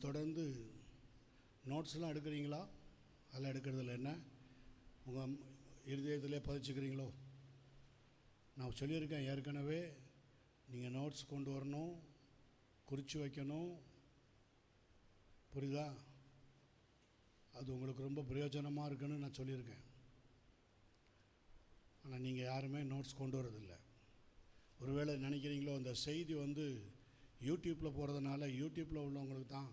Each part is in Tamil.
தொடர்ந்து நோட்ஸ்லாம் எடுக்கிறீங்களா? அதெல்லாம் எடுக்கிறதில்ல. என்ன உங்கள் இருதயத்திலே பதிச்சுக்கிறீங்களோ? நான் சொல்லியிருக்கேன் ஏற்கனவே, நீங்கள் நோட்ஸ் கொண்டு வரணும், குறித்து வைக்கணும். புரியுதா? அது உங்களுக்கு ரொம்ப பிரயோஜனமாக இருக்குன்னு நான் சொல்லியிருக்கேன். ஆனால் நீங்கள் யாருமே நோட்ஸ் கொண்டு வரதில்லை. ஒருவேளை நினைக்கிறீங்களோ அந்த செய்தி யூடியூப்பில் போகிறதுனால யூடியூப்பில் உள்ளவங்களுக்கு தான்,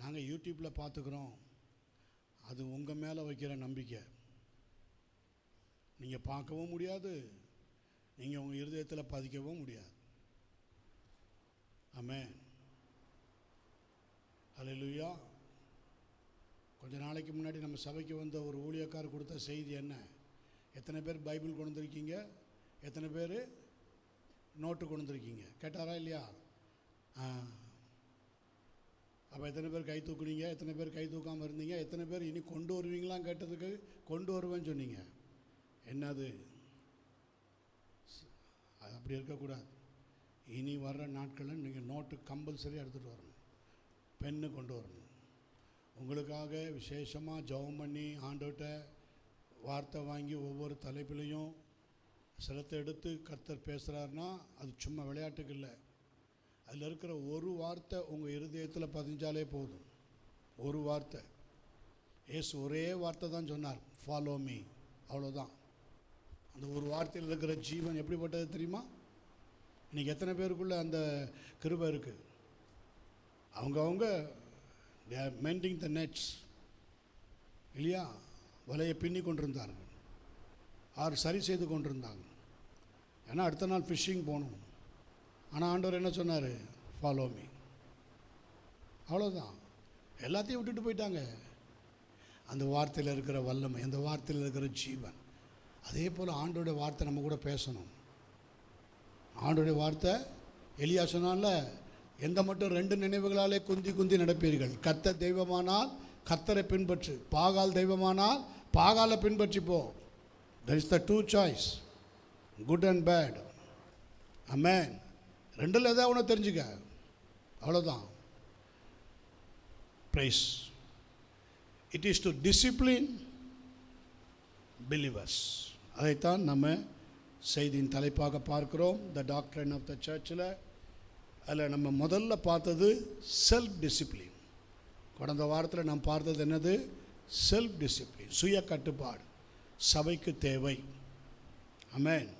நாங்கள் யூடியூப்பில் பார்த்துக்குறோம். அது உங்கள் மேலே வைக்கிற நம்பிக்கை. நீங்கள் பார்க்கவும் முடியாது, நீங்கள் உங்கள் இருதயத்தில் பதிக்கவும் முடியாது. ஆமென். அல்லேலூயா. கொஞ்ச நாளைக்கு முன்னாடி நம்ம சபைக்கு வந்த ஒரு ஊழியக்காரர் கொடுத்த செய்தி என்ன? எத்தனை பேர் பைபிள் கொண்டு வந்திருக்கீங்க, எத்தனை பேர் நோட்டு கொண்டு வந்திருக்கீங்க கேட்டாரா இல்லையா? அப்போ எத்தனை பேர் கை தூக்குனீங்க, எத்தனை பேர் கை தூக்காமல் இருந்தீங்க, எத்தனை பேர் இனி கொண்டு வருவீங்களான்னு கேட்டதுக்கு கொண்டு வருவேன்னு சொன்னீங்க. என்னது? அது அப்படி இருக்கக்கூடாது. இனி வர்ற நாட்களில் நீங்கள் நோட்டு கம்பல்சரி எடுத்துகிட்டு வரணும், பென்னு கொண்டு வரணும். உங்களுக்காக விசேஷமாக ஜெபம் பண்ணி ஆண்டவர்கிட்ட வார்த்தை வாங்கி ஒவ்வொரு தலைப்பிலையும் சிலத்தை எடுத்து கர்த்தர் பேசுகிறாருன்னா அது சும்மா விளையாட்டுக்கு இல்லை. அதில் இருக்கிற ஒரு வார்த்தை உங்கள் இருதயத்தில் பதிஞ்சாலே போதும். ஒரு வார்த்தை. ஏசு ஒரே வார்த்தை தான் சொன்னார், ஃபாலோ மீ, அவ்வளோதான். அந்த ஒரு வார்த்தையில் இருக்கிற ஜீவன் எப்படிப்பட்டது தெரியுமா? இன்றைக்கி எத்தனை பேருக்குள்ளே அந்த கிருபை இருக்குது? அவங்கவுங்க they are mending the nets இல்லையா? வலையை பின்னி கொண்டிருந்தார்கள், சரி செய்து கொண்டிருந்தாங்க. ஏன்னா அடுத்த நாள் ஃபிஷ்ஷிங் போகணும். ஆனால் ஆண்டவர் என்ன சொன்னார்? ஃபாலோ மீ, அவ்வளோதான். எல்லாத்தையும் விட்டுட்டு போயிட்டாங்க. அந்த வார்த்தையில் இருக்கிற வல்லமை, அந்த வார்த்தையில் இருக்கிற ஜீவன். அதே போல் ஆண்டோடைய வார்த்தை நம்ம கூட பேசணும். ஆண்டோடைய வார்த்தை, எலியா சொன்னால, எந்த மட்டும் 2 நினைவுகளாலே குந்தி குந்தி நடப்பீர்கள். கர்த்தர் தெய்வமானால் கர்த்தரை பின்பற்று, பாகால் தெய்வமானால் பாகாலை பின்பற்றி போ. there is the 2 choice, good and bad. amen. ரெண்டில் எதாவது ஒன்று தெரிஞ்சுக்க, அவ்வளோதான். praise. it is to discipline believers. அதைத்தான் நம்ம செய்தியின் தலைப்பாக பார்க்கிறோம், த டாக்ட்ரின் ஆஃப் த சர்ச்சில். அதில் நம்ம முதல்ல பார்த்தது செல்ஃப் டிசிப்ளின். கடந்த வாரத்தில் நாம் பார்த்தது என்னது? செல்ஃப் டிசிப்ளின், சுய கட்டுப்பாடு சபைக்கு தேவை. ஆமென்.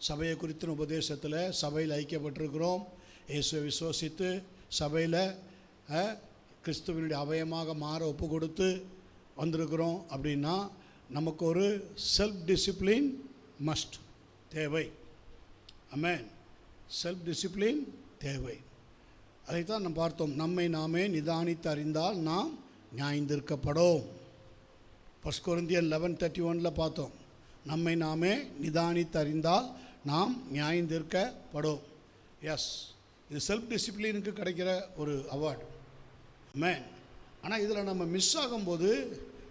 சபையை குறித்த உபதேசத்தில் சபையில் ஐக்கியப்பட்டிருக்கிறோம். இயேசுவை விசுவாசித்து சபையில் கிறிஸ்துவனுடைய அவயமாக மாற ஒப்பு கொடுத்து வந்திருக்கிறோம். அப்படின்னா நமக்கு ஒரு செல்ஃப் டிசிப்ளின் மஸ்ட், தேவை. ஆமென். செல்ஃப் டிசிப்ளின் தேவை. அதைத்தான் நாம் பார்த்தோம். நம்மை நாமே நிதானித்து அறிந்தால் நாம் நியாயந்திருக்கப்படும். 1 Corinthians 11:31 பார்த்தோம். நம்மை நாமே நிதானித்து அறிந்தால் நாம் நியாயந்திருக்கப்படும். எஸ், இது செல்ஃப் டிசிப்ளினுக்கு கிடைக்கிற ஒரு அவார்டு. ஆமென். ஆனால் இதில் நம்ம மிஸ் ஆகும்போது,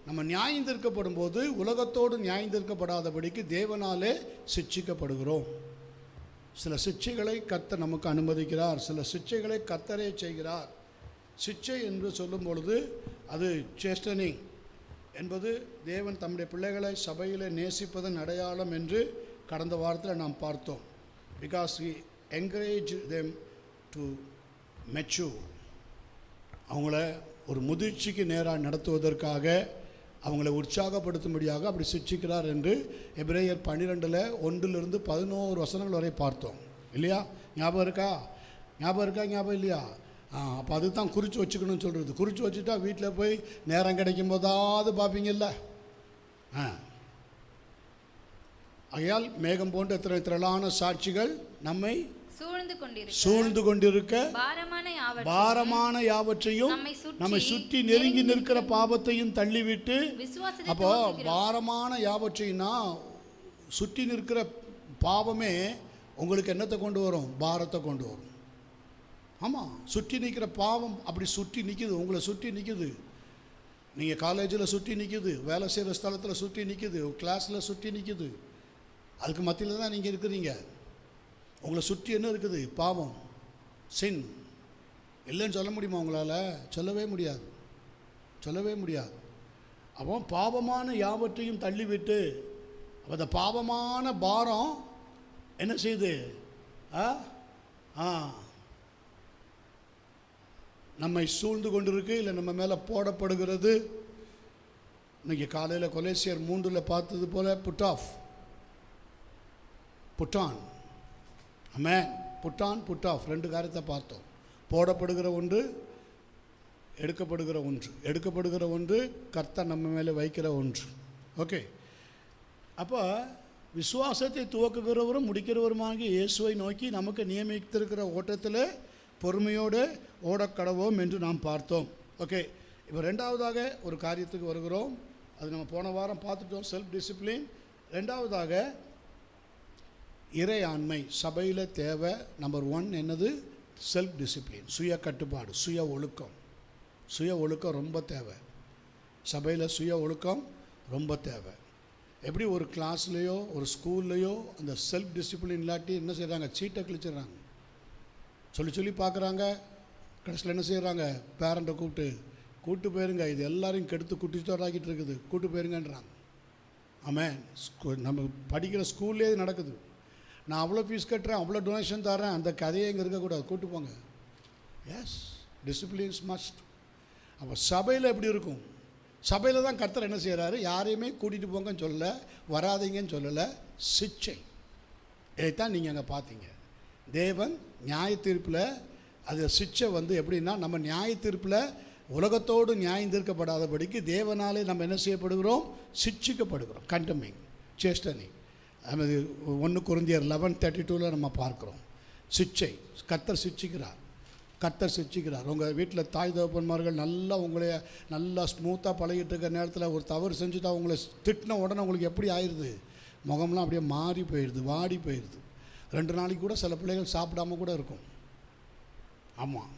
நம்ம நியாயந்திருக்கப்படும் போது உலகத்தோடு நியாயந்திருக்கப்படாதபடிக்கு தேவனாலே சிட்சிக்கப்படுகிறோம். சில சிட்சைகளை கர்த்தர் நமக்கு அனுமதிக்கிறார், சில சிட்சைகளை கர்த்தரே செய்கிறார். சிட்சை என்று சொல்லும் பொழுது அது சேஸ்டனிங் என்பது தேவன் தம்முடைய பிள்ளைகளை சபையில் நேசிப்பதன் அடையாளம் என்று கடந்த வாரத்தில் நாம் பார்த்தோம். Because he encouraged them to mature. அவங்கள ஒரு முதிர்ச்சிக்கு நேராக நடத்துவதற்காக, அவங்களை உற்சாகப்படுத்தும்படியாக அப்படி சிட்சிக்கிறார் என்று எபிரேயர் 12 1-11 வசனங்கள் வரை பார்த்தோம் இல்லையா? ஞாபகம் இருக்கா? ஞாபகம் இல்லையா? அப்போ அதுதான் குறித்து வச்சுக்கணும்னு சொல்கிறது. குறித்து வச்சுட்டா வீட்டில் போய் நேரம் கிடைக்கும் போதாவது பார்ப்பீங்கல்ல. ஆகையால் மேகம் போன்ற திரளான சாட்சிகள் நம்மை சூழ்ந்து கொண்டிருக்க பாரமான யாவற்றையும் நம்மை சுற்றி நெருங்கி நிற்கிற பாவத்தையும் தள்ளிவிட்டு. அப்போ பாரமான யாவற்றையும்னா சுற்றி நிற்கிற பாவமே உங்களுக்கு என்னத்தை கொண்டு வரும்? பாரத்தை கொண்டு வரும். ஆமாம், சுற்றி நிற்கிற பாவம் அப்படி சுற்றி நிற்கிது, உங்களை சுற்றி நிற்கிது. நீங்கள் காலேஜில் சுற்றி நிற்கிது, வேலை செய்கிற ஸ்தலத்தில் சுற்றி நிற்கிது, கிளாஸில் சுற்றி நிற்கிது. அதுக்கு மத்தியில் தான் நீங்கள் இருக்கிறீங்க. உங்களை சுற்றி என்ன இருக்குது? பாவம், சின். இல்லைன்னு சொல்ல முடியுமா உங்களால்? சொல்லவே முடியாது, சொல்லவே முடியாது. அப்போ பாவமான யாவற்றையும் தள்ளிவிட்டு அந்த பாவமான பாரம் என்ன செய்யுது? நம்மை சூழ்ந்து கொண்டிருக்கு, இல்லை நம்ம மேலே போடப்படுகிறது. இன்னைக்கு காலையில் கொலேசியர் 3 பார்த்தது போல புட் ஆஃப், புட்டான். ஆமென். புட்டான், புட் ஆஃப், 2 காரியத்தை பார்த்தோம். போடப்படுகிற ஒன்று, எடுக்கப்படுகிற ஒன்று. எடுக்கப்படுகிற ஒன்று கர்த்தர் நம்ம மேலே வைக்கிற ஒன்று. ஓகே. அப்போ விசுவாசத்தை துவக்குகிறவரும் முடிக்கிறவருமாகிய இயேசுவை நோக்கி நமக்கு நியமித்திருக்கிற ஓட்டத்தில் பொறுமையோடு ஓடக்கடவோம் என்று நாம் பார்த்தோம். ஓகே. இப்போ 2வதாக ஒரு காரியத்துக்கு வருகிறோம். அது நம்ம போன வாரம் பார்த்துட்டோம், செல்ஃப் டிசிப்ளின். 2வதாக இறையாண்மை சபையில் தேவை. நம்பர் 1 என்னது? செல்ஃப் டிசிப்ளின், சுய கட்டுப்பாடு, சுய ஒழுக்கம். சுய ஒழுக்கம் ரொம்ப தேவை சபையில். சுய ஒழுக்கம் ரொம்ப தேவை. எப்படி ஒரு கிளாஸ்லேயோ ஒரு ஸ்கூல்லையோ அந்த செல்ஃப் டிசிப்ளின் இல்லாட்டி என்ன செய்கிறாங்க? சீட்டை கிழிச்சிடுறாங்க. சொல்லி பார்க்குறாங்க. கடைசியில் என்ன செய்கிறாங்க? பேரண்ட்டை கூப்பிட்டு போயிருங்க, இது எல்லாரையும் கெடுத்து குட்டிச்சோராக்கிட்டு இருக்குது, கூப்பிட்டு போயிருங்கன்றாங்க. ஆமாம். நம்ம படிக்கிற ஸ்கூல்லே இது நடக்குது. நான் அவ்வளோ ஃபீஸ் கட்டுறேன், அவ்வளோ டொனேஷன் தரேன், அந்த கதையே இங்கே இருக்கக்கூடாது, கூப்பிட்டு போங்க. Yes, disciplines must. அப்போ சபையில் எப்படி இருக்கும்? சபையில் தான் கர்த்தர் என்ன செய்கிறாரு? யாரையுமே கூட்டிகிட்டு போங்கன்னு சொல்லலை, வராதிங்கன்னு சொல்லலை, சிச்சை. இதைத்தான் நீங்கள் அங்கே பார்த்தீங்க. தேவன் நியாய தீர்ப்பில் அது சிச்சை எப்படின்னா, நம்ம நியாய தீர்ப்பில் உலகத்தோடு நியாயம் தீர்க்கப்படாதபடிக்கு தேவனாலே நம்ம என்ன செய்யப்படுகிறோம்? சிட்சிக்கப்படுகிறோம். கண்டமிங், சேஸ்டனிங். அது 1 கொரிந்தியர் 11:32 நம்ம பார்க்குறோம். சிச்சை. கர்த்தர் சிட்சிக்கிறார், கர்த்தர் சிட்சிக்கிறார். உங்கள் வீட்டில் தாய் தகப்பன்மார்கள் உங்களைய நல்லா ஸ்மூத்தாக பழகிட்டு இருக்கிற நேரத்தில் ஒரு தவறு செஞ்சுட்டா உங்களை திட்டின உடனே உங்களுக்கு எப்படி ஆயிடுது? முகம்லாம் அப்படியே மாறி போயிடுது, வாடி போயிடுது. 2 நாளைக்கு கூட சில பிள்ளைகள் சாப்பிடாம கூட இருக்கும். ஆமாம்,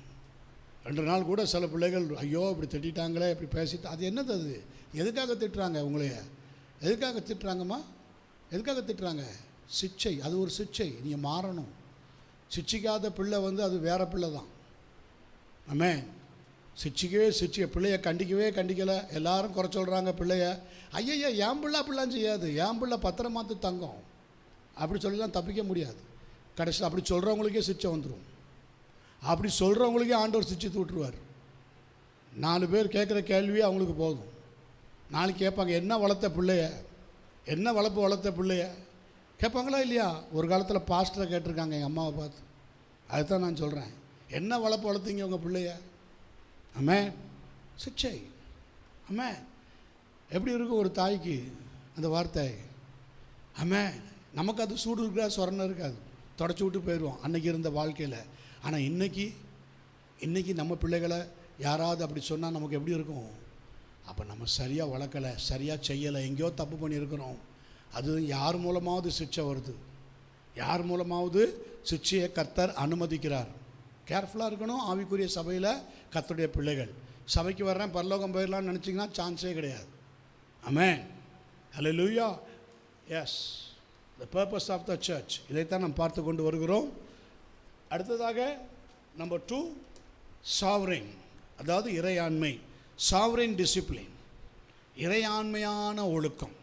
2 நாள் கூட சில பிள்ளைகள் ஐயோ இப்படி திட்டாங்களே, இப்படி பேசிட்டு. அது என்னது? அது எதுக்காக திட்டுறாங்க? உங்களைய எதுக்காக திட்டுறாங்கம்மா? எதுக்காக திட்டுறாங்க? சிச்சை. அது ஒரு சிச்சை. நீங்கள் மாறணும். சிச்சிக்காத பிள்ளை அது வேறு பிள்ளை தான். ஆமே. சிச்சிக்க பிள்ளைய கண்டிக்கலை. எல்லாரும் குறை சொல்கிறாங்க பிள்ளைய. ஐயா என் பிள்ளை அப்படிலாம் செய்யாது, என் பிள்ளை பத்திரமாத்து தங்கம், அப்படி சொல்லிலாம் தப்பிக்க முடியாது. கடைசியில் அப்படி சொல்கிறவங்களுக்கே சிச்சை வந்துடும். அப்படி சொல்கிறவங்களுக்கே ஆண்டவர் சிச்சை விட்டுருவார். 4 பேர் கேட்குற கேள்வியே அவங்களுக்கு போதும். நாளைக்கு கேட்பாங்க, என்ன வளர்த்த பிள்ளைய, என்ன வளர்த்த பிள்ளைய கேட்பாங்களா இல்லையா? ஒரு காலத்தில் பாஸ்டரை கேட்டிருக்காங்க எங்கள் அம்மாவை பார்த்து. அதுதான் நான் சொல்கிறேன், என்ன வளர்த்தீங்க உங்கள் பிள்ளைய? ஆமே. சிச்சை. ஆமே. எப்படி இருக்கும் ஒரு தாய்க்கு அந்த வார்த்தை? ஆமே. நமக்கு அது சூடு இருக்கா, சொரணம் இருக்காது, தொடச்சி விட்டு போயிடுவோம் அன்றைக்கி இருந்த வாழ்க்கையில். ஆனால் இன்றைக்கி நம்ம பிள்ளைகளை யாராவது அப்படி சொன்னால் நமக்கு எப்படி இருக்கும்? அப்போ நம்ம சரியாக வளர்க்கலை, சரியாக செய்யலை, எங்கேயோ தப்பு பண்ணியிருக்கிறோம். அது யார் மூலமாவது சிச்சை வருது, யார் மூலமாவது சிச்சையை கர்த்தர் அனுமதிக்கிறார். கேர்ஃபுல்லாக இருக்கணும். ஆவிக்குரிய சபையில் கர்த்தருடைய பிள்ளைகள். சபைக்கு வர்றேன் பரலோகம் போயிடலான்னு நினச்சிங்கன்னா சான்ஸே கிடையாது. Amen. Hallelujah. Yes, the purpose of the church. இதைத்தான் நாம் பார்த்து கொண்டு வருகிறோம். அடுத்ததாக நம்பர் 2, சாவரின், அதாவது இறையாண்மை. சாவரின் டிசிப்ளின், இறையாண்மையான ஒழுக்கம்.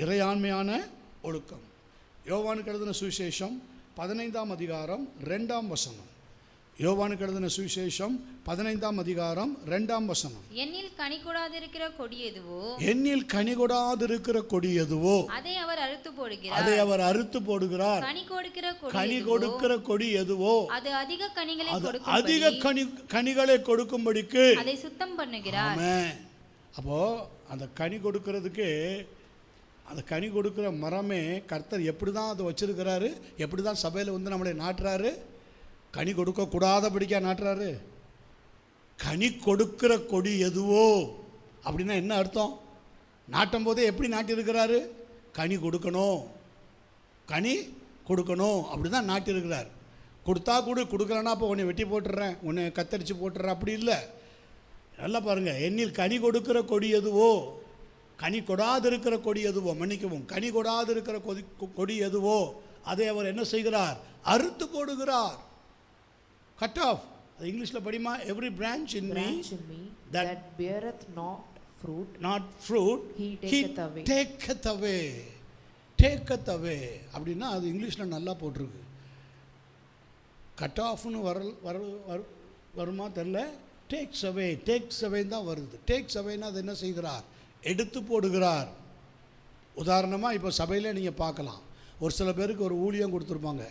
இறையாண்மையான ஒழுக்கம். யோவானுக்கு எழுதின சுவிசேஷம் 15ஆம் அதிகாரம் 2ஆம் வசனம். யோவானுக்கு எழுதின சுவிசேஷம் 15ஆம் அதிகாரம் 2ஆம் வசனம். என்னில் கனி கொடாதிருக்கிற கொடி எதுவோ, என்னில் கனி கொடாதிருக்கிற கொடி எதுவோ அதை அவர் அறுத்து போடுகிறார். அதை அவர் அறுத்து போடுகிறார். கனி கொடுக்கிற கொடி எதுவோ அது அதிக கனிகளை கொடுக்கும், அதிக கனிகளை கொடுக்கும்படிக்கு அதை சுத்தம் பண்ணுகிறார். ஆமென். அப்போ அந்த கனி கொடுக்கிறதுக்கு, அந்த கனி கொடுக்குற மரமே கர்த்தர் எப்படி தான் அதை வச்சிருக்கிறாரு, எப்படி தான் சபையில் நம்மளை நாட்டுறாரு? கனி கொடுக்கக்கூடாதபடிக்கா நாட்டுறாரு? கனி கொடுக்கிற கொடி எதுவோ அப்படின்னா என்ன அர்த்தம்? நாட்டும் போதே எப்படி நாட்டியிருக்கிறாரு? கனி கொடுக்கணும், கனி கொடுக்கணும், அப்படி தான் நாட்டியிருக்கிறார். கொடுத்தா கொடுக்கலன்னா அப்போ உன்னை வெட்டி போட்டுடுறேன், உன்னை கத்தரிச்சு போட்டுடுறேன், அப்படி இல்லை. நல்லா பாருங்கள். என்னில் கனி கொடுக்கிற கொடி எதுவோ, கனி கொடாதிருக்கிற கொடி எதுவோ, மன்னிக்கவும், கனி கொடாதிருக்கிற கொடி எதுவோ அதை அவர் என்ன செய்கிறார்? அறுத்து போடுகிறார். கட் ஆஃப், அது இங்கிலீஷில் படிமா. Every branch in me branch in me that that beareth not fruit, not fruit he he taketh away. taketh away. taketh away அப்படின்னா அது இங்கிலீஷில் நல்லா போட்டிருக்கு. கட் ஆஃப்னு வருமா தெரில, டேக்ஸ் அவே. டேக்ஸ் அவேன்னு தான் வருது. டேக்ஸ் அவேன்னா அது என்ன செய்கிறார்? எடுத்து போடுகிறார். உதாரணமாக இப்போ சபையில் நீங்கள் பார்க்கலாம், ஒரு சில பேருக்கு ஒரு ஊழியம் கொடுத்துருப்பாங்க.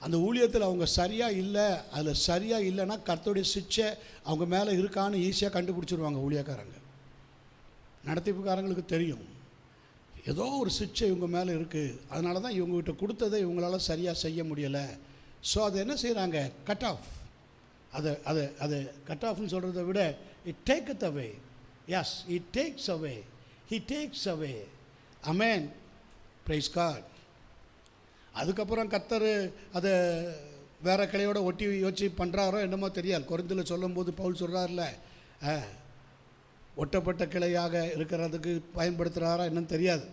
அந்த ஊழியத்தில் அவங்க சரியாக இல்லை, அதில் சரியாக இல்லைன்னா கர்த்தருடைய சிட்சை அவங்க மேலே இருக்கான்னு ஈஸியாக கண்டுபிடிச்சிருவாங்க ஊழியக்காரங்க. நடத்திப்புக்காரங்களுக்கு தெரியும் ஏதோ ஒரு சிட்சை இவங்க மேலே இருக்குது, அதனால தான் இவங்ககிட்ட கொடுத்ததை இவங்களால சரியாக செய்ய முடியலை. ஸோ அதை என்ன செய்கிறாங்க? Cut off. அதை கட் ஆஃப்னு சொல்கிறத விட it taketh away. Yes, it takes away. He takes away. Amen. Praise God. அதுக்கப்புறம் கர்த்தர் அதை வேறு கிளையோட ஒட்டி வச்சு பண்ணுறாரோ என்னமோ தெரியாது. கொரிந்தியில் சொல்லும்போது பவுல் சொல்கிறார்ல, ஒட்டப்பட்ட கிளையாக இருக்கிறதுக்கு பயன்படுத்துகிறாரா என்னன்னு தெரியாது.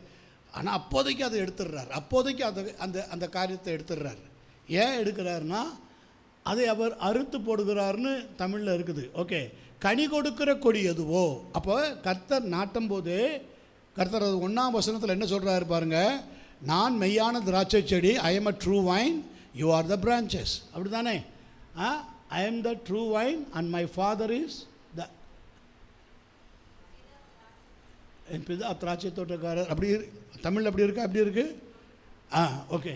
ஆனால் அப்போதைக்கு அதை எடுத்துடுறார். அப்போதைக்கு அந்த காரியத்தை எடுத்துடுறார். ஏன் எடுக்கிறாருன்னா அதை அவர் அறுத்து போடுகிறார்னு தமிழில் இருக்குது. ஓகே, கனி கொடுக்கிற கொடி எதுவோ. அப்போ கர்த்தர் நாட்டும் போது கர்த்தர் அது 1ஆம் வசனத்தில் என்ன சொல்கிறாரு பாருங்க, நான் மெய்யான திராட்சை செடி, I am a true vine, you are the branches. அப்படி தானே? I am the true vine and my father is the, என் பிதா திராட்சை தோட்டக்காரர். அப்படி தமிழில் அப்படி இருக்கா? அப்படி இருக்கு. ஓகே.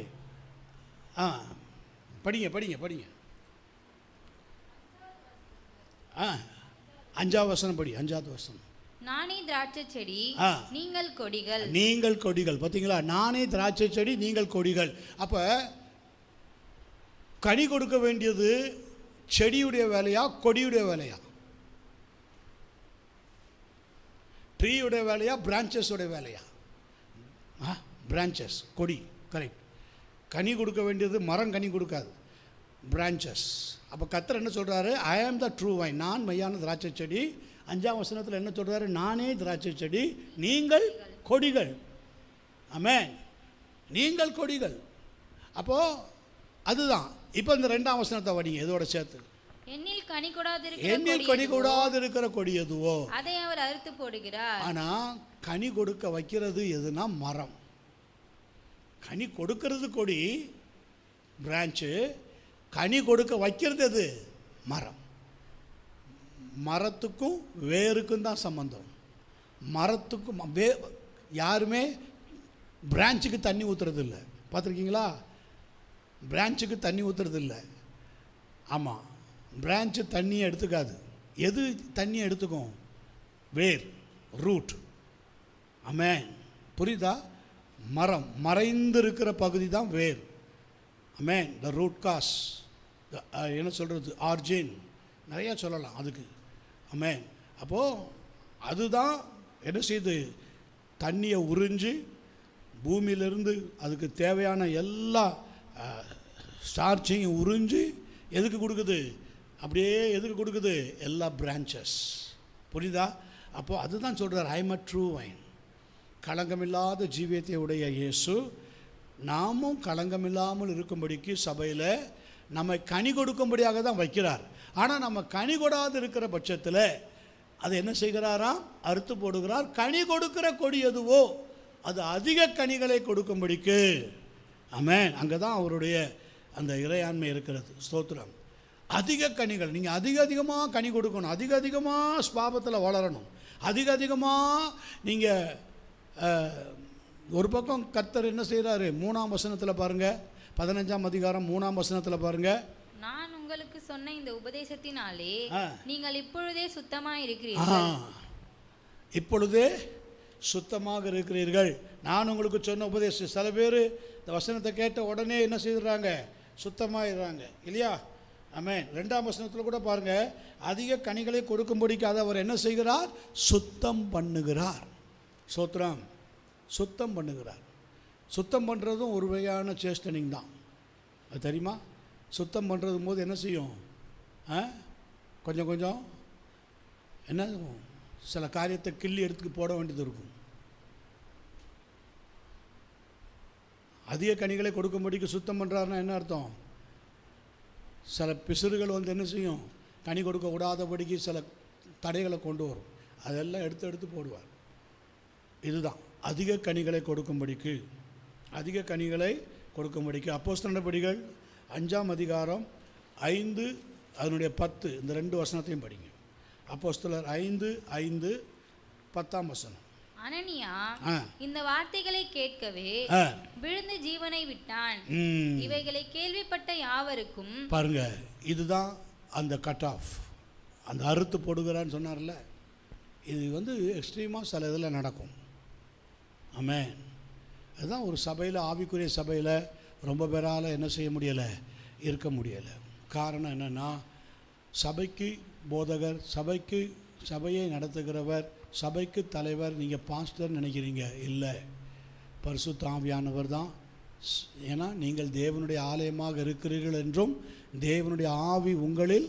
படிங்க படிங்க படிங்க. 5ஆவது வசனம் படி. 5ஆவது வசனம். நானே திராட்சை செடி, நீங்கள் கொடிகள். நீங்கள் கொடிகள். பார்த்தீங்களா? நானே திராட்சை செடி, நீங்கள் கொடிகள். அப்போ கனி கொடுக்க வேண்டியது செடியுடைய வேலையா கொடியுடைய வேலையா? ட்ரீயுடைய வேலையா பிரான்ச்சஸோடைய வேலையா? பிரான்ச்சஸ், கொடி. கரெக்ட். கனி கொடுக்க வேண்டியது மரம் கனி கொடுக்காது, பிரான்ச்சஸ். அப்போ கர்த்தர் என்ன சொல்கிறாரு? ஐ ஆம் த ட்ரூ வைன், நான் மெய்யான திராட்சை செடி. 5ஆம் வசனத்தில் என்ன சொல்கிறாரு? நானே திராட்சை செடி, நீங்கள் கொடிகள். ஆமென். நீங்கள் கொடிகள். அப்போது அதுதான். இப்போ இந்த 2ஆம் வசனத்தை வடிங்க இதோட சேர்த்து. என்னில் கனி கொடாதிருக்கிற என்னில் கனி கொடாதிருக்கிற கொடி எதுவோ அதை அவர் அறுத்து போடுகிறார். ஆனால் கனி கொடுக்க வைக்கிறது எதுனா மரம். கனி கொடுக்கறது கொடி, பிரான்ச்சு. கனி கொடுக்க வைக்கிறது எது? மரம். மரத்துக்கும் வேருக்கும் தான் சம்பந்தம். மரத்துக்கும் யாருமே பிரான்ச்சுக்கு தண்ணி ஊற்றுறது இல்லை. பார்த்துருக்கீங்களா? பிரான்ச்சுக்கு தண்ணி ஊற்றுறது இல்லை. ஆமாம், பிரான்ச்சு தண்ணியை எடுத்துக்காது. எது தண்ணியை எடுத்துக்கும்? வேர், ரூட். ஆமென். புரியுதா? மரம் மறைந்திருக்கிற பகுதி தான் வேர். ஆமென். த ரூட் காஸ், என்ன சொல்கிறது, ஆர்ஜின், நிறையா சொல்லலாம் அதுக்கு. ஆமென். அப்போது அதுதான் என்ன செய்யுது? தண்ணியை உறிஞ்சி பூமியிலிருந்து அதுக்கு தேவையான எல்லா ஸ்டார்ச்சையும் உறிஞ்சி எதுக்கு கொடுக்குது? அப்படியே எதுக்கு கொடுக்குது? எல்லா பிரான்ச்சஸ். புரியுதா? அப்போது அதுதான் சொல்கிறார், I am a true vine. களங்கமில்லாத ஜீவியத்தை உடைய இயேசு நாமும் களங்கமில்லாமல் இருக்கும்படிக்கு சபையில் நம்ம கனி கொடுக்கும்படியாக தான் வைக்கிறார். ஆனால் நம்ம கனி கொடாது இருக்கிற பட்சத்தில் அதை என்ன செய்கிறாராம்? அறுத்து போடுகிறார். கனி கொடுக்கிற கொடி எதுவோ அது அதிக கனிகளை கொடுக்கும்படிக்கு. ஆமென். அங்கே தான் அவருடைய அந்த இறையாண்மை இருக்கிறது. ஸ்தோத்திரம். அதிக கனிகள். நீங்கள் அதிகமாக கனி கொடுக்கணும், அதிகமாக ஸ்பாபத்தில் வளரணும், அதிகமாக நீங்கள். ஒரு பக்கம் கர்த்தர் என்ன செய்கிறாரு? 3ஆம் வசனத்தில் பாருங்கள், 15ஆம் அதிகாரம் 3ஆம் வசனத்தில் பாருங்கள். நான் உங்களுக்கு சொன்ன இந்த உபதேசத்தினாலே நீங்கள் இப்பொழுதே சுத்தமாக இருக்கிறீர்கள். இப்பொழுதே சுத்தமாக இருக்கிறீர்கள். நான் உங்களுக்கு சொன்ன உபதேசம். சில பேர் இந்த வசனத்தை கேட்ட உடனே என்ன செய்கிறாங்க? சுத்தமாகிடுறாங்க இல்லையா? ஆமென். 2ஆம் வசனத்தில் கூட பாருங்கள், அதிக கனிகளை கொடுக்கும்படிக்கு அதை அவர் என்ன செய்கிறார்? சுத்தம் பண்ணுகிறார். ஸ்தோத்திரம். சுத்தம் பண்ணுகிறார். சுத்தம் பண்ணுறதும் ஒரு வகையான சேஸ்டனிங் தான். அது தெரியுமா? சுத்தம் பண்ணுறது போது என்ன செய்யும்? கொஞ்சம் கொஞ்சம் என்ன சில காரியத்தை கிள்ளி எடுத்துக்கு போட வேண்டியது இருக்கும். அதிக கனிகளை கொடுக்கும்படிக்கு சுத்தம் பண்ணுறாருன்னா என்ன அர்த்தம்? சில பிசுறுகள் வந்து என்ன செய்யும், கனி கொடுக்க விடாதபடிக்கு சில தடைகளை கொண்டு வரும். அதெல்லாம் எடுத்து எடுத்து போடுவார். இதுதான் அதிக கனிகளை கொடுக்கும்படிக்கு, அதிக கனிகளை கொடுக்கும்படிக்கு. அப்போஸ்தலர் நடபடிகள் 5ஆம் அதிகாரம் 5 அதனுடைய 10 இந்த 2 வசனத்தையும் படிங்க. அப்போஸ்தலர் 5:5 10ஆம் வசனம். அனனியா இந்த வார்த்தைகளை கேட்கவே விழுந்து ஜீவனை விட்டான். இவைகளை கேள்விப்பட்ட யாவருக்கும் பாருங்க, இதுதான் அந்த கட் ஆஃப், அந்த அறுத்து போடுகிறான்னு சொன்னார்ல, இது வந்து எக்ஸ்ட்ரீமாக சில இதில் நடக்கும். ஆமென். அதுதான் ஒரு சபையில், ஆவிக்குரிய சபையில் ரொம்ப பேரால் என்ன செய்ய முடியலை, இருக்க முடியலை. காரணம் என்னென்னா, சபைக்கு போதகர், சபையை நடத்துகிறவர், சபைக்கு தலைவர் நீங்கள் பாஸ்டர் நினைக்கிறீங்க. இல்லை, பரிசுத்த ஆவியானவர் தான். ஏன்னா நீங்கள் தேவனுடைய ஆலயமாக இருக்கிறீர்கள் என்றும் தேவனுடைய ஆவி உங்களில்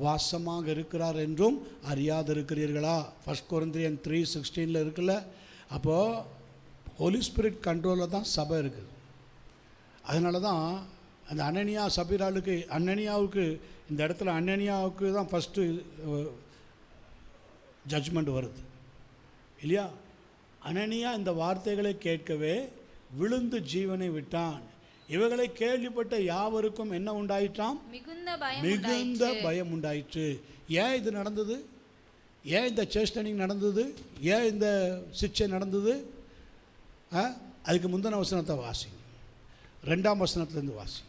வாசமாக இருக்கிறார் என்றும் அறியாதிருக்கிறீர்களா? 1 கொரிந்தியர் 3:16 இருக்குல்ல. அப்போது ஹோலி ஸ்பிரிட் கண்ட்ரோலில் தான் சபை இருக்குது. அதனால தான் அந்த அனனியா சபீராளுக்கு, அனனியாவுக்கு இந்த இடத்துல அனனியாவுக்கு தான் ஃபஸ்ட்டு ஜட்ஜ்மெண்ட் வருது இல்லையா? அனனியா இந்த வார்த்தைகளை கேட்கவே விழுந்து ஜீவனை விட்டான். இவைகளை கேள்விப்பட்ட யாவருக்கும் என்ன உண்டாயிற்றாம்? மிகுந்த பயம் உண்டாயிற்று. ஏன் இது நடந்தது? ஏன் இந்த சேஷ்டனிங் நடந்தது? ஏன் இந்த சிக்ஷை நடந்தது? அதுக்கு முந்தின வசனத்தை வாசிங்க, 2ஆம் வசனத்திலிருந்து வாசி.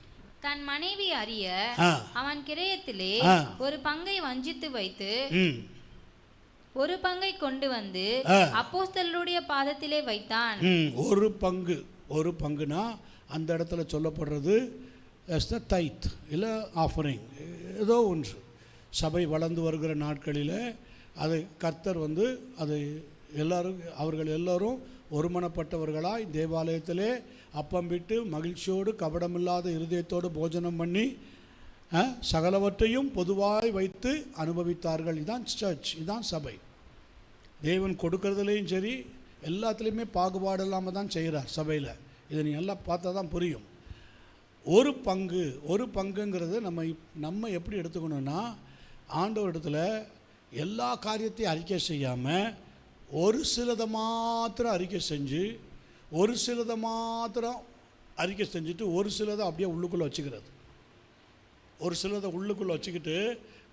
தன் மனைவி அறிய அவன் கிரயத்திலே ஒரு பங்கை வஞ்சித்து வைத்து ஒரு பங்கை கொண்டு வந்து அப்போஸ்தலருடைய பாதத்திலே வைத்தான். ஒரு பங்குனா அந்த இடத்துல சொல்லப்படுறது தைத் இல்லை ஆஃபரிங், ஏதோ ஒன்று. சபை வளர்ந்து வருகிற நாட்களில் அது கர்த்தர் வந்து அது எல்லாரும், அவர்கள் எல்லோரும் ஒருமனப்பட்டவர்களாய் தேவாலயத்திலே அப்பம் விட்டு மகிழ்ச்சியோடு கபடமில்லாத இருதயத்தோடு போஜனம் பண்ணி சகலவற்றையும் பொதுவாய் வைத்து அனுபவித்தார்கள். இதுதான் சர்ச், இதுதான் சபை. தேவன் கொடுக்கறதுலேயும் சரி, எல்லாத்துலேயுமே பாகுபாடு இல்லாமல் தான் செய்கிறார் சபையில். இதை நீ எல்லாம் பார்த்தா தான் புரியும். ஒரு பங்குங்கிறது நம்ம எப்படி எடுத்துக்கணும்னா, ஆண்டவரிடத்துல எல்லா காரியத்தையும் அறிக்கை செய்யாமல் ஒரு சிலதை மாத்திரம் அறிக்கை செஞ்சு, ஒரு சிலதை மாத்திரம் அறிக்கை செஞ்சுட்டு ஒரு சிலதை அப்படியே உள்ளுக்குள்ளே வச்சுக்கிறது. ஒரு சிலதை உள்ளுக்குள்ளே வச்சுக்கிட்டு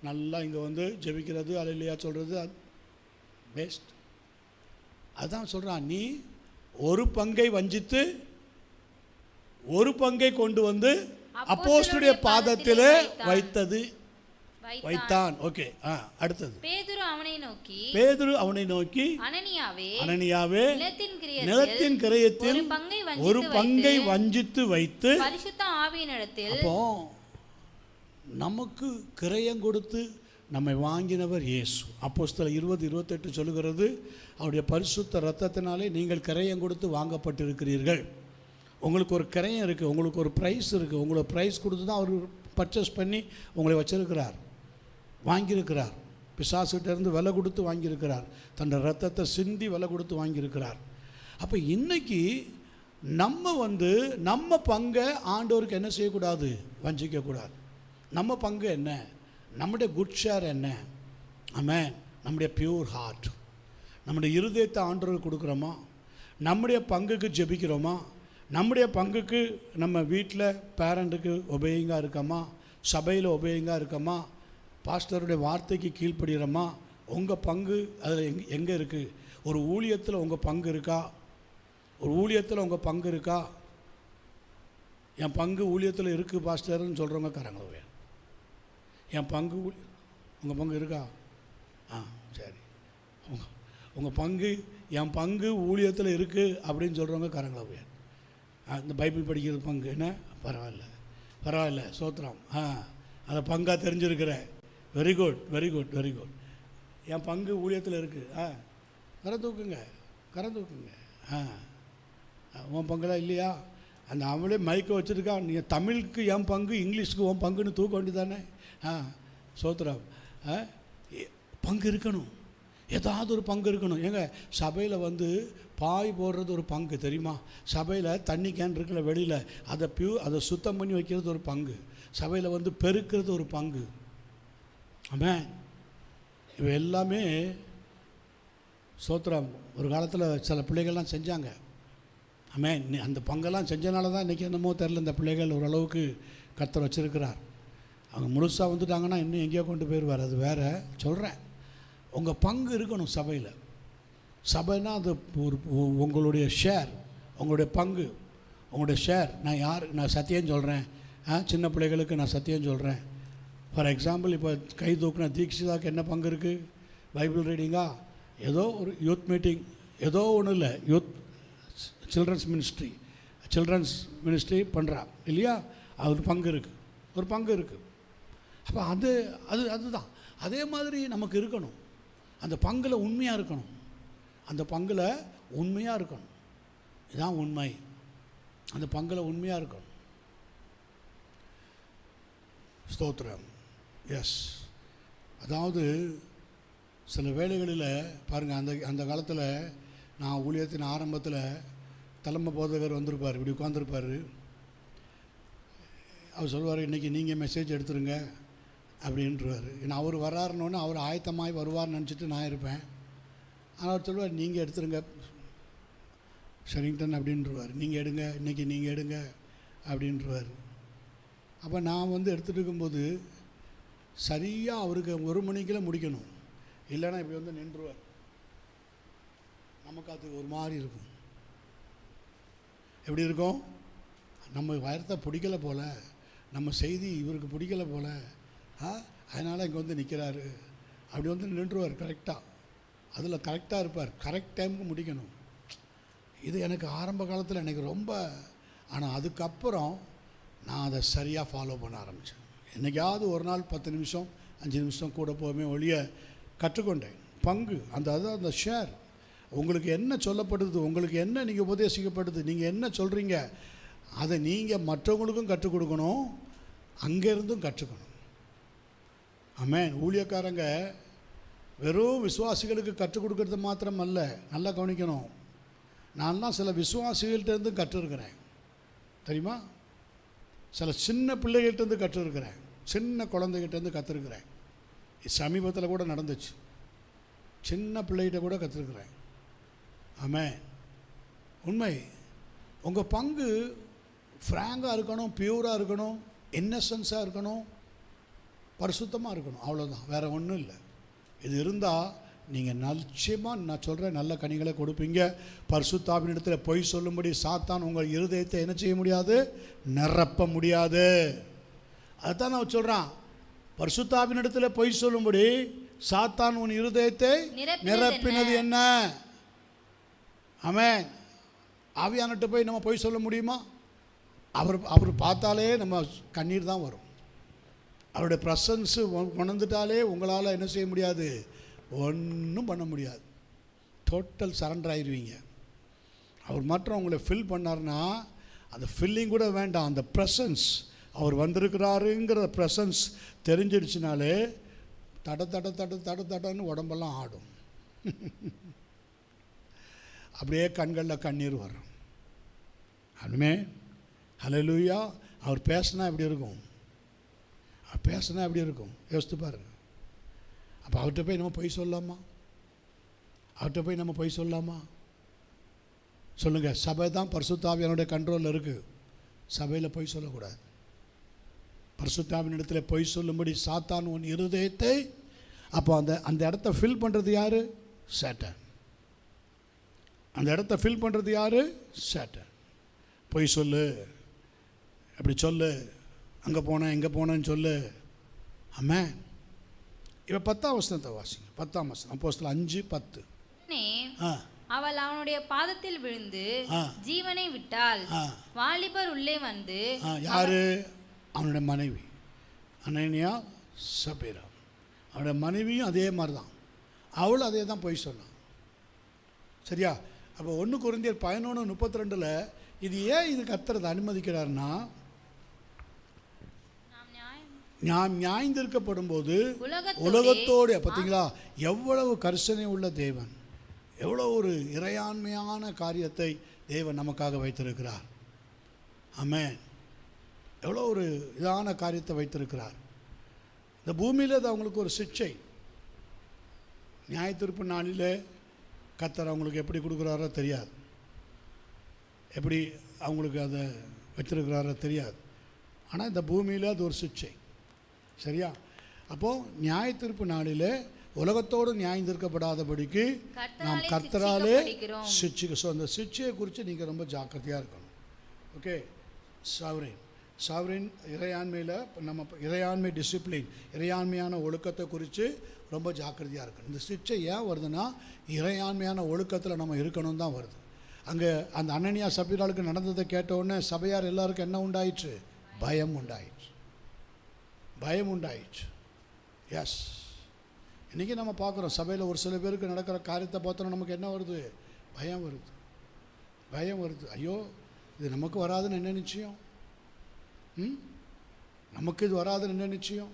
நல்லா இங்கே வந்து ஜெபிக்கிறது, அல்லேலூயா சொல்கிறது, அது பெஸ்ட். அதுதான் சொல்கிறான், நீ ஒரு பங்கை வஞ்சித்து ஒரு பங்கை கொண்டு வந்து அப்போஸ்தலருடைய பாதத்திலே வைத்தான். ஓகே, அடுத்தது. பேதுரு அவனை நோக்கி அனனியாவே நிலத்தின் கிரயத்தில் ஒரு பங்கை வஞ்சித்து வைத்து பரிசுத்த ஆவியினிடத்தில். அப்போ நமக்கு கிரயம் கொடுத்து நம்மை வாங்கினவர் இயேசு. அப்போஸ்தலர் 20:28 சொல்லுகிறது, அவருடைய பரிசுத்த இரத்தத்தினாலே நீங்கள் கிரயம் கொடுத்து வாங்கப்பட்டிருக்கிறீர்கள். உங்களுக்கு ஒரு கிரயம் இருக்குது, உங்களுக்கு ஒரு ப்ரைஸ் இருக்குது. உங்களுக்கு ப்ரைஸ் கொடுத்து தான் அவர் பர்ச்சேஸ் பண்ணி உங்களை வச்சிருக்கிறார், வாங்கியிருக்கிறார். பிசாசுகிட்டேருந்து விலை கொடுத்து வாங்கியிருக்கிறார், தன் ரத்தத்தை சிந்தி விலை கொடுத்து வாங்கியிருக்கிறார். அப்போ இன்றைக்கி நம்ம பங்கை ஆண்டவருக்கு என்ன செய்யக்கூடாது? வஞ்சிக்கக்கூடாது. நம்ம பங்கு என்ன? நம்முடைய குட் ஷேர் என்ன? ஆமென். நம்முடைய பியூர் ஹார்ட், நம்முடைய இருதயத்தை ஆண்டவருக்கு கொடுக்குறோமா? நம்முடைய பங்குக்கு ஜெபிக்கிறோமா? நம்முடைய பங்குக்கு நம்ம வீட்டில் பேரண்ட்டுக்கு ஒபேயிங்காக இருக்கோமா? சபையில் ஒபேயிங்காக இருக்கோமா? பாஸ்டருடைய வார்த்தைக்கு கீழ்ப்படுகிறோமா? உங்கள் பங்கு அதில் எங்கே இருக்குது? ஒரு ஊழியத்தில் உங்கள் பங்கு இருக்கா? ஒரு ஊழியத்தில் உங்கள் பங்கு இருக்கா? என் பங்கு ஊழியத்தில் இருக்குது பாஸ்டர்னு சொல்கிறவங்க காரங்களே, என் பங்கு உங்கள் பங்கு இருக்கா? சரி, உங்கள் பங்கு என் பங்கு ஊழியத்தில் இருக்குது அப்படின்னு சொல்கிறவங்க காரங்களே. இந்த பைபிள் படிக்கிறது பங்கு என்ன? பரவாயில்ல சோத்திரம். அதை பங்காக தெரிஞ்சிருக்கிறேன். Very good. என் பங்கு ஊழியத்தில் இருக்குது. கரம் தூக்குங்க. உன் பங்குலாம் இல்லையா? அந்த அவளே மைக்கை வச்சுருக்கா. நீங்கள் தமிழுக்கு என் பங்கு, இங்கிலீஷுக்கு உன் பங்குன்னு தூக்க வேண்டியதானே? சோத்திரம். பங்கு இருக்கணும், ஏதாவது ஒரு பங்கு இருக்கணும். ஏங்க சபையில் பாய் போடுறது ஒரு பங்கு தெரியுமா? சபையில் தண்ணி கேன் இருக்குல்ல வெளியில், அதை சுத்தம் பண்ணி வைக்கிறது ஒரு பங்கு. சபையில் வந்து பெருக்கிறது ஒரு பங்கு. ஆமென். இவை எல்லாமே ஸ்தோத்திரம். ஒரு காலத்தில் சில பிள்ளைகள்லாம் செஞ்சாங்க. ஆமென். அந்த பங்கெல்லாம் செஞ்சனால தான் இன்றைக்கி என்னமோ தெரில, இந்த பிள்ளைகள் ஓரளவுக்கு கர்த்தர் வச்சுருக்கிறார். அவங்க முழுசாக வந்துட்டாங்கன்னா இன்னும் எங்கேயோ கொண்டு போயிடுவார், அது வேறு. சொல்கிறேன், உங்கள் பங்கு இருக்கணும் சபையில். சபைனா அது ஒரு உங்களுடைய ஷேர், உங்களுடைய பங்கு, உங்களுடைய ஷேர். நான் சத்தியம் சொல்கிறேன், சின்ன பிள்ளைகளுக்கு நான் சத்தியம் சொல்கிறேன். ஃபார் எக்ஸாம்பிள், இப்போ கை தூக்குன தீக்ஷிதாவுக்கு என்ன பங்கு இருக்குது? பைபிள் ரீடிங்கா, ஏதோ ஒரு யூத் மீட்டிங், ஏதோ ஒன்றும் இல்லை, சில்ட்ரன்ஸ் மினிஸ்ட்ரி பண்ணுறா இல்லையா? அது பங்கு இருக்குது, ஒரு பங்கு இருக்குது. அப்போ அதுதான். அதே மாதிரி நமக்கு இருக்கணும், அந்த பங்கில் உண்மையாக இருக்கணும், அந்த பங்கில் உண்மையாக இருக்கணும். இதுதான் உண்மை. அந்த பங்கில் உண்மையாக இருக்கணும். ஸ்தோத்திரம். எஸ். அதாவது சில வேளைகளில் பாருங்கள், அந்த காலத்தில் நான் ஊழியத்தின் ஆரம்பத்தில் தலைமை போதகர் வந்திருப்பார், இப்படி உட்காந்துருப்பார். அவர் சொல்லுவார், இன்றைக்கி நீங்கள் மெசேஜ் எடுத்துருங்க அப்படின்ட்டுருவார். ஏன்னா அவர் வர்றாருன்னொன்னே அவர் ஆயத்தமாகி வருவார்னு நினச்சிட்டு நான் இருப்பேன். ஆனால் அவர் சொல்லுவார், நீங்கள் எடுத்துருங்க ஷரிங்டன் அப்படின்ட்டுருவார். நீங்கள் எடுங்க, இன்றைக்கி நீங்கள் எடுங்க அப்படின்ட்டுருவார். அப்போ நான் வந்து எடுத்துகிட்டு இருக்கும்போது சரியாக அவருக்கு 1 மணிக்கெல்லாம் முடிக்கணும், இல்லைன்னா இப்படி வந்து நின்றுவார். நமக்கு அது ஒரு மாதிரி இருக்கும். எப்படி இருக்கும்? நம்ம வயரத்தை பிடிக்கலை போல், நம்ம செய்தி இவருக்கு பிடிக்கலை போல், அதனால் இங்கே வந்து நிற்கிறாரு. அப்படி வந்து நின்றுவார் கரெக்டாக. அதில் கரெக்டாக இருப்பார், கரெக்ட் டைமுக்கு முடிக்கணும். இது எனக்கு ஆரம்ப காலத்தில் எனக்கு ரொம்ப, ஆனால் அதுக்கப்புறம் நான் அதை சரியாக ஃபாலோ பண்ண ஆரம்பித்தேன். என்றைக்காவது ஒரு நாள் 10 நிமிஷம் 5 நிமிஷம் கூட போகவே ஒழிய கற்றுக்கொண்டேன். பங்கு அந்த ஷேர். உங்களுக்கு என்ன சொல்லப்படுது, உங்களுக்கு என்ன நீங்கள் உபதேசிக்கப்படுது, நீங்கள் என்ன சொல்கிறீங்க, அதை நீங்கள் மற்றவங்களுக்கும் கற்றுக் கொடுக்கணும், அங்கேருந்தும் கற்றுக்கணும். ஆமென். ஊழியக்காரங்க வெறும் விசுவாசிகளுக்கு கற்றுக் கொடுக்கறது மாத்திரம் அல்ல, நல்லா கவனிக்கணும். நான்லாம் சில விசுவாசிகள்கிட்டருந்து கற்றுருக்கிறேன் தெரியுமா? சில சின்ன பிள்ளைகள்கிட்டருந்து கற்றுருக்கிறேன், சின்ன குழந்தைகிட்டேருந்து கற்றுருக்கிறேன். சமீபத்தில் கூட நடந்துச்சு, சின்ன பிள்ளைகிட்ட கூட கற்றுருக்குறேன். ஆமென். உண்மை. உங்கள் பங்கு ஃப்ராங்காக இருக்கணும், பியூராக இருக்கணும், இன்னசென்ஸாக இருக்கணும், பரிசுத்தமாக இருக்கணும். அவ்வளோதான், வேறு ஒன்றும் இல்லை. இது இருந்தால் நீங்கள் நிச்சயமாக நான் சொல்கிறேன் நல்ல கனிகளை கொடுப்பீங்க. பரிசுத்தாவின் இடத்துல பொய் சொல்லும்படி சாத்தான் உங்கள் இருதயத்தை என்ன செய்ய முடியாது? நிரப்ப முடியாது. அதுதான் நான் சொல்கிறான், பரிசுத்தாவின் இடத்துல பொய் சொல்லும்படி சாத்தான் உன் இருதயத்தை நிரப்பினது என்ன? ஆமென். ஆவியானட்ட போய் நம்ம பொய் சொல்ல முடியுமா? அவர் பார்த்தாலே நம்ம கண்ணீர் தான் வரும். அவருடைய ப்ரெசன்ஸு உணர்ந்துட்டாலே உங்களால் என்ன செய்ய முடியாது? ஒன்றும் பண்ண முடியாது. டோட்டல் சரண்டர் ஆயிடுவீங்க. அவர் மட்டும் உங்களை ஃபில் பண்ணார்னா அந்த ஃபில்லிங் கூட வேண்டாம், அந்த ப்ரெசன்ஸ், அவர் வந்திருக்கிறாருங்கிற ப்ரெசன்ஸ் தெரிஞ்சிடுச்சுனாலே தடன்னு உடம்பெல்லாம் ஆடும். அப்படியே கண்களில் கண்ணீர் வரும். அதுமே ஹல்லேலூயா. அவர் பேசினா எப்படி இருக்கும்? அவர் பேசினா எப்படி இருக்கும்? யோசித்து பாருங்க. அப்போ அவர்கிட்ட போய் நம்ம பொய் சொல்லலாமா? அவர்கிட்ட போய் நம்ம பொய் சொல்லலாமா? சொல்லுங்கள். சபை தான் பரிசுத்தாவியனுடைய கண்ட்ரோலில் இருக்குது. சபையில் பொய் சொல்லக்கூடாது. பரிசுத்தாவின் இடத்துல பொய் சொல்லும்படி சாத்தான் உன் இருதயத்தை, அப்போ அந்த இடத்த ஃபில் பண்ணுறது யார்? சாத்தான். அந்த இடத்த ஃபில் பண்ணுறது யார்? சாத்தான். பொய் சொல்லு, அப்படி சொல்லு, அங்கே போனேன் இங்கே போனேன்னு சொல்லு. ஆமென். இப்போ 10ஆம் வசனத்தை வாசிங்க. 10ஆம் வசனம் அப்போஸ்தலர் 5:10. அவள் அவனுடைய பாதத்தில் விழுந்து ஜீவனை விட்டாள். வாலிபர் உள்ளே வந்து, யாரு? அவனுடைய மனைவி அனனியா சபீரா. அவனுடைய மனைவியும் அதே மாதிரி தான், அவளும் அதே தான் பொய் சொன்னான். சரியா? அப்போ 1 கொரிந்தியர் 11:32 இது ஏன் இது கர்த்தர் அனுமதிக்கிறார்னா, நாம் நியாயந்திருக்கப்படும் போது உலகத்தோடு, பார்த்தீங்களா எவ்வளவு கரிசனை உள்ள தேவன், எவ்வளோ ஒரு இறையாண்மையான காரியத்தை தேவன் நமக்காக வைத்திருக்கிறார். ஆமென். எவ்வளோ ஒரு இதான காரியத்தை வைத்திருக்கிறார். இந்த பூமியில் அது அவங்களுக்கு ஒரு சிக்ஷை. நியாயத்தீர்ப்பு நாளிலே கர்த்தர் அவங்களுக்கு எப்படி கொடுக்குறாரோ தெரியாது, எப்படி அவங்களுக்கு அதை வச்சிருக்கிறாரோ தெரியாது. ஆனால் இந்த பூமியில் அது ஒரு சிக்ஷை. சரியா? அப்போது நியாயத்தீர்ப்பு நாளிலே உலகத்தோடு நியாயம் தீர்க்கப்படாதபடிக்கு நாம் கர்த்தராலே சிக்ஷிக்க. ஸோ அந்த சிக்ஷையை குறித்து நீங்கள் ரொம்ப ஜாக்கிரதையாக இருக்கணும். ஓகே. சாவரின் இறையாண்மையில் நம்ம இறையாண்மை டிசிப்ளின், இறையாண்மையான ஒழுக்கத்தை குறித்து ரொம்ப ஜாக்கிரதையாக இருக்கணும். இந்த சிக்ஷை ஏன் வருதுன்னா இறையாண்மையான ஒழுக்கத்தில் நம்ம இருக்கணும் தான் வருது. அங்கே அந்த அனனியா சப்பீராளுக்கு நடந்ததை கேட்டவுடனே சபையார் எல்லாருக்கும் என்ன உண்டாயிற்று? பயம் உண்டாயிற்று. பயம் உண்டாயிற்று. எஸ், இன்றைக்கி நம்ம பார்க்குறோம் சபையில் ஒரு சில பேருக்கு நடக்கிற காரியத்தை பார்த்தோன்னா நமக்கு என்ன வருது? பயம் வருது. பயம் வருது. ஐயோ, இது நமக்கு வராதுன்னு என்ன நிச்சயம்? நமக்கு இது வராதுன்னு என்ன நிச்சயம்?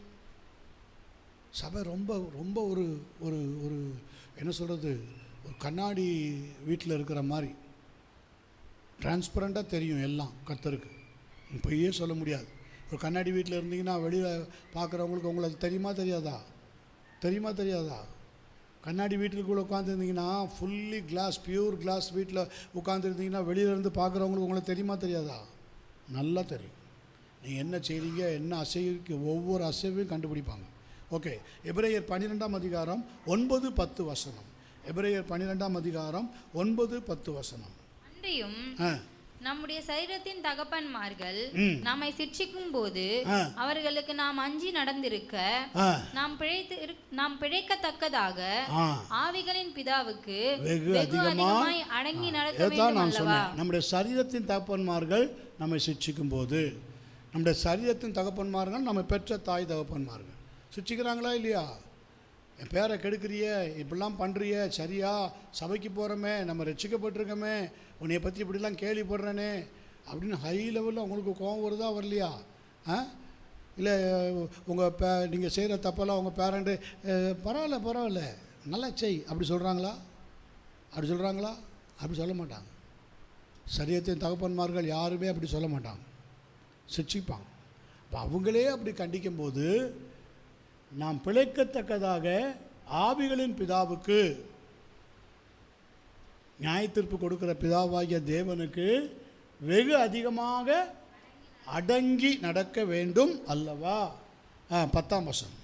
சபை ரொம்ப ரொம்ப ஒரு ஒரு ஒரு என்ன சொல்கிறது, ஒரு கண்ணாடி வீட்டில் இருக்கிற மாதிரி டிரான்ஸ்பரண்ட்டாக தெரியும் எல்லாம் கர்த்தருக்கு. இப்போயே சொல்ல முடியாது. ஒரு கண்ணாடி வீட்டில் இருந்தீங்கன்னா வெளியில் பார்க்குறவங்களுக்கு உங்களுக்கு தெரியுமா தெரியாதா? தெரியுமா தெரியாதா? கண்ணாடி வீட்டுக்குள்ளே உட்காந்துருந்தீங்கன்னா ஃபுல்லி கிளாஸ், பியூர் கிளாஸ் வீட்டில் உட்காந்துருந்தீங்கன்னா வெளியிலேருந்து பார்க்குறவங்களுக்கு உங்களுக்கு தெரியுமா தெரியாதா? நல்லா தெரியும். நீங்கள் என்ன செய்கிறீங்க, என்ன அசைக்கு, ஒவ்வொரு அசைவையும் கண்டுபிடிப்பாங்க. ஓகே. எபிரேயர் 12ஆம் அதிகாரம் 9-10 வசனம். எபிரேயர் 12ஆம் அதிகாரம் 9-10 வசனம். அன்றியும் நம்முடைய சரீரத்தின் தகப்பன்மார்கள் நம்மை சிட்சிக்கும் போது அவர்களுக்கு நாம் அஞ்சி நடந்திருக்க நாம் பிழைக்கத்தக்கதாக ஆவிகளின் பிதாவுக்கு வெகு அதிகமாய் அடங்கி நடக்க வேண்டும் அல்லவா? நம்முடைய சரீரத்தின் தகப்பன்மார்கள் நம்மை சிட்சிக்கும் போது, நம்முடைய சரீரத்தின் தகப்பன்மார்கள் நம்ம பெற்ற தாய் தகப்பன்மார்கள் சிட்சிக்கிறாங்களா இல்லையா? என் பேரை கெடுக்கிறிய, இப்படிலாம் பண்ணுறிய, சரியா? சபைக்கு போகிறோமே, நம்ம ரட்சிக்கப்பட்டிருக்கோமே, உன்னைய பற்றி இப்படிலாம் கேள்விப்படுறேனே அப்படின்னு ஹை லெவலில் உங்களுக்கு கோபம் வருதா வரலையா? இல்லை உங்கள் நீங்கள் செய்கிற தப்பெல்லாம் உங்கள் பேரண்ட்டு பரவாயில்ல பரவாயில்ல நல்லா செய் அப்படி சொல்கிறாங்களா? அப்படி சொல்கிறாங்களா? அப்படி சொல்ல மாட்டாங்க. சரியத்தின் தகப்பன்மார்கள் யாருமே அப்படி சொல்ல மாட்டாங்க, சிட்சிப்பாங்க. இப்போ அவங்களே அப்படி கண்டிக்கும்போது நாம் பிழைக்கத்தக்கதாக ஆவிகளின் பிதாவுக்கு, நியாயத்தீர்ப்பு கொடுக்கிற பிதாவாகிய தேவனுக்கு வெகு அதிகமாக அடங்கி நடக்க வேண்டும் அல்லவா? 10ஆம் வசனம்.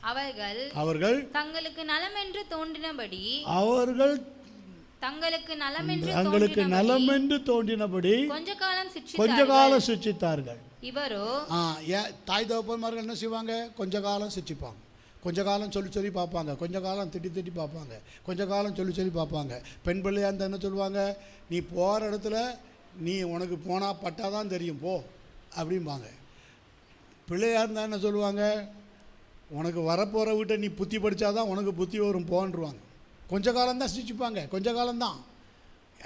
அவர்கள் தங்களுக்கு நலம் என்று தோன்றினபடி கொஞ்ச காலம் சிட்சித்தார்கள். இவரோ தாய் தகப்பன்மார்கள் என்ன செய்வாங்க? கொஞ்ச காலம் சிட்சிப்பாங்க, கொஞ்ச காலம் சொல்லி பார்ப்பாங்க, கொஞ்ச காலம் திட்டி பார்ப்பாங்க, கொஞ்ச காலம் சொல்லி பார்ப்பாங்க. பெண் பிள்ளையாக இருந்தால் என்ன சொல்லுவாங்க? நீ போகிற இடத்துல நீ உனக்கு போனால் பட்டாதான் தெரியும் போ அப்படிம்பாங்க. பிள்ளையாக இருந்தால் என்ன சொல்லுவாங்க? உனக்கு வரப்போகிற வீட்டை நீ புத்தி படித்தாதான் உனக்கு புத்தி வரும் போன்றுவாங்க. கொஞ்ச காலம்தான் சிரிச்சுப்பாங்க, கொஞ்ச காலம்தான்.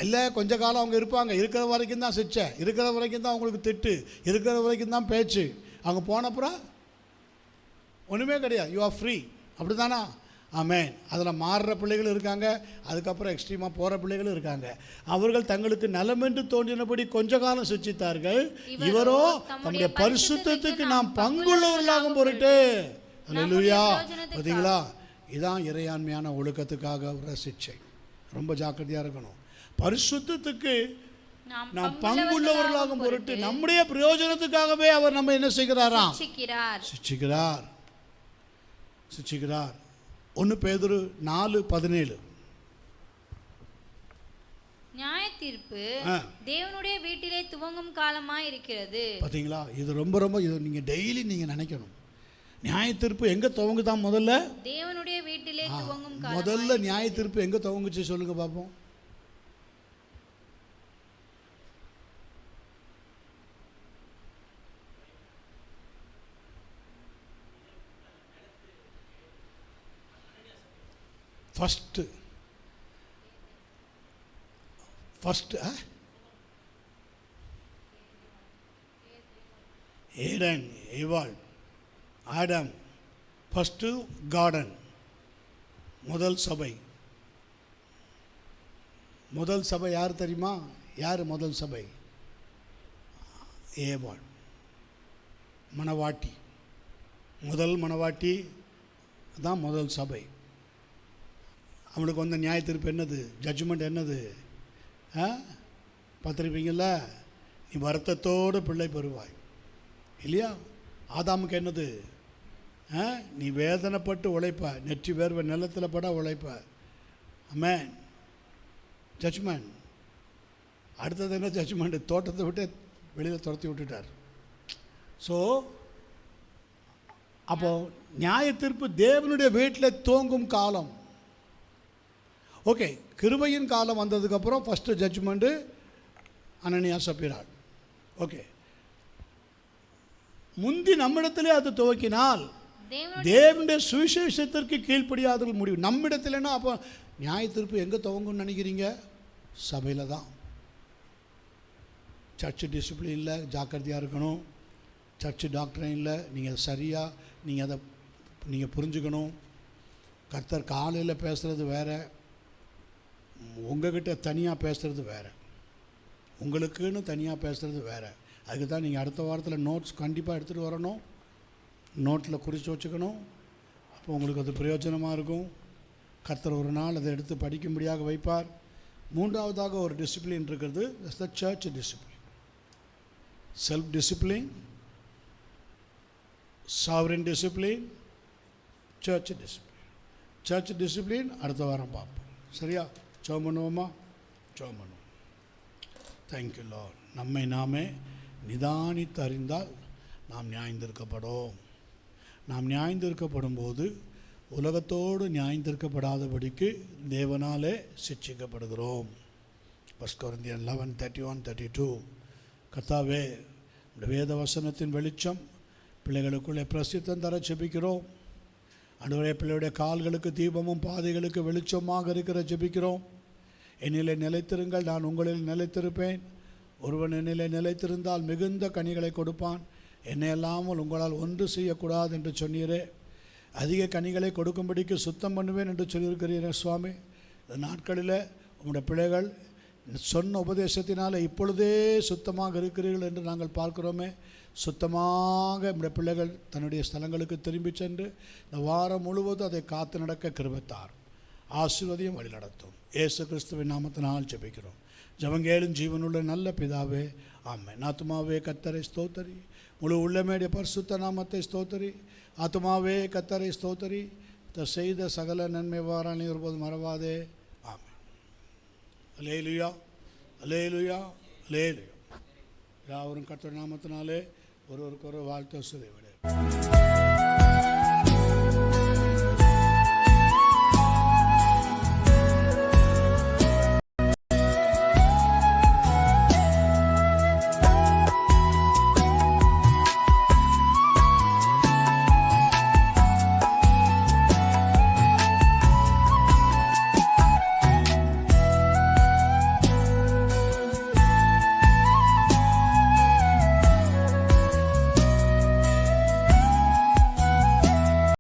இல்லை, கொஞ்ச காலம் அவங்க இருப்பாங்க. இருக்கிற வரைக்கும் தான் சிச்சை, இருக்கிற வரைக்கும் தான் அவங்களுக்கு திட்டு, இருக்கிற வரைக்கும் தான் பேச்சு. அவங்க போனப்புறம் ஒன்றுமே கிடையாது. You are free. அப்படி தானா? ஆமென். அதில் மாறுற பிள்ளைகள் இருக்காங்க, அதுக்கப்புறம் எக்ஸ்ட்ரீமாக போகிற பிள்ளைகளும் இருக்காங்க. அவர்கள் தங்களுக்கு நலமென்று தோன்றினபடி கொஞ்ச காலம் சிச்சித்தார்கள். இவரோ தம்முடைய பரிசுத்தத்துக்கு நாம் பங்குள்ளவர்களாகும் பொருட்டு. அல்லேலூயா. பார்த்தீங்களா? இதுதான் இறையாண்மையான ஒழுக்கத்துக்காக ஒரு சிச்சை. ரொம்ப ஜாக்கிரதையாக இருக்கணும். பரிசுத்தத்துக்கு நாம் பங்குள்ளவர்களாகும் பொருட்டு, நம்முடைய பிரயோஜனத்துக்காகவே அவர் நம்ம என்ன செய்கிறாராம்? சிட்சிக்கிறார். 1 பேதுரு 4:17. நியாயத்தீர்ப்பு தேவனுடைய வீட்டிலே துவங்கும் காலமாய் இருக்கிறது. பாத்தீங்களா? இது ரொம்ப ரொம்ப இது நீங்க டெய்லி நீங்க நினைக்கணும். நியாயத்தீர்ப்பு எங்க துவங்குதான்? முதல்ல தேவனுடைய வீட்டிலே துவங்கும் காலம். முதல்ல நியாயத்தீர்ப்பு எங்க துவங்குச்சு சொல்லுங்க பாப்போம். ஃபஸ்ட்டு ஏடன், ஏவாள், ஆடம். ஃபஸ்ட்டு கார்டன், முதல் சபை. முதல் சபை யார் தெரியுமா? யார் முதல் சபை? ஏவாள் மணவாட்டி. முதல் மணவாட்டி தான் முதல் சபை. அவனுக்கு வந்த நியாய தீர்ப்பு என்னது? ஜட்ஜ்மெண்ட் என்னது? பார்த்துருப்பீங்கள, நீ வருத்தத்தோடு பிள்ளை பெறுவாய் இல்லையா? ஆதாமுக்கு என்னது? நீ வேதனைப்பட்டு உழைப்ப, நெற்றி வேர்வை நிலத்தில் பட உழைப்ப. ஆமென். ஜட்ஜ்மெண்ட். அடுத்தது என்ன ஜட்ஜ்மெண்ட்? தோட்டத்தை விட்டு வெளியில் துரத்தி விட்டுட்டார். ஸோ அப்போது நியாய தீர்ப்பு தேவனுடைய வீட்டில் தூங்கும் காலம். ஓகே, கிருபையின் காலம் வந்ததுக்கப்புறம் ஃபஸ்ட்டு ஜட்ஜ்மெண்ட்டு அனனியா சப்பீராள். ஓகே, முந்தி நம்மிடத்திலே அது துவக்கினால் தேவனுடைய சுவிசேஷத்திற்கு கீழ்ப்படியாதவர்கள் முடிவு. நம்மிடத்தில்னா அப்போ நியாய தீர்ப்பு எங்கே துவங்கும்னு நினைக்கிறீங்க? சபையில் தான். சர்ச்சு டிசிப்ளினில் ஜாக்கிரதையாக இருக்கணும். சர்ச்சு டாக்டரினில் நீங்கள் சரியாக நீங்கள் அதை நீங்கள் புரிஞ்சுக்கணும். கர்த்தர் காலையில் பேசுகிறது வேறு, உங்கள்கிட்ட தனியாக பேசுகிறது வேறு, உங்களுக்குன்னு தனியாக பேசுகிறது வேறு. அதுக்கு தான் நீங்கள் அடுத்த வாரத்தில் நோட்ஸ் கண்டிப்பாக எடுத்துகிட்டு வரணும். நோட்டில் குறித்து வச்சுக்கணும். அப்போ உங்களுக்கு அது பிரயோஜனமாக இருக்கும். கர்த்தர் ஒரு நாள் அதை எடுத்து படிக்கும்படியாக வைப்பார். மூன்றாவதாக ஒரு டிசிப்ளின் இருக்கிறது. That's the church discipline. Self discipline, sovereign discipline, search discipline. Search discipline அடுத்த வாரம் பார்ப்போம். சரியா? ஜெபம் பண்ணுவோமா? ஜெபம் பண்ணுவோம். Thank you Lord. நம்மை நாமே நிதானித்து அறிந்தால் நாம் நியாயந்திருக்கப்படும். நாம் நியாயந்திருக்கப்படும் போது உலகத்தோடு நியாயந்திருக்கப்படாதபடிக்கு தேவனாலே சிட்சிக்கப்படுகிறோம். 1 Corinthians 11:31-32. கர்த்தாவே, வேத வசனத்தின் வெளிச்சம் பிள்ளைகளுக்குள்ளே பிரசித்தம் தர ஜெபிக்கிறோம். ஆண்டவரே, பிள்ளையுடைய கால்களுக்கு தீபமும் பாதைகளுக்கு வெளிச்சமாக இருக்கிற ஜெபிக்கிறோம். என்னிலே நிலைத்திருங்கள், நான் உங்களில் நிலைத்திருப்பேன். ஒருவன் என்னிலே நிலைத்திருந்தால் மிகுந்த கனிகளை கொடுப்பான். என்னை அல்லாமல் உங்களால் ஒன்று செய்யக்கூடாது என்று சொன்னீரே. அதிக கனிகளை கொடுக்கும்படிக்கு சுத்தம் பண்ணுவேன் என்று சொல்லியிருக்கிறீரே சுவாமி. இந்த நாட்களில் உங்களுடைய பிள்ளைகள் சொன்ன உபதேசத்தினால் இப்பொழுதே சுத்தமாக இருக்கிறீர்கள் என்று நாங்கள் பார்க்கிறோமே. சுத்தமாக நம்முடைய பிள்ளைகள் தன்னுடைய ஸ்தலங்களுக்கு திரும்பி சென்று இந்த வாரம் முழுவதும் அதை காத்து நடக்க கிருபைத்தார். ஆசீர்வதியும் வழி நடத்தும். இயேசு கிறிஸ்துவின் நாமத்தினால் ஜெபிக்கிறோம். ஜெபங்கேளும் ஜீவனுள்ள நல்ல பிதாவே, ஆமென். ஆத்துமாவே கர்த்தரை ஸ்தோத்தரி, முழு உள்ளமேடைய பரிசுத்த நாமத்தை ஸ்தோத்தரி. ஆத்துமாவே கர்த்தரை ஸ்தோத்தரி, செய்த சகல நன்மை வாராணி ஒருபோது மறவாதே. ஆமென். அல்லேலூயா, அல்லேலூயா, அல்லேலூயா. யாவரும் கர்த்தர் நாமத்தினாலே ஒருவருக்கு ஒரு வாழ்த்து சொல்லிவிடு.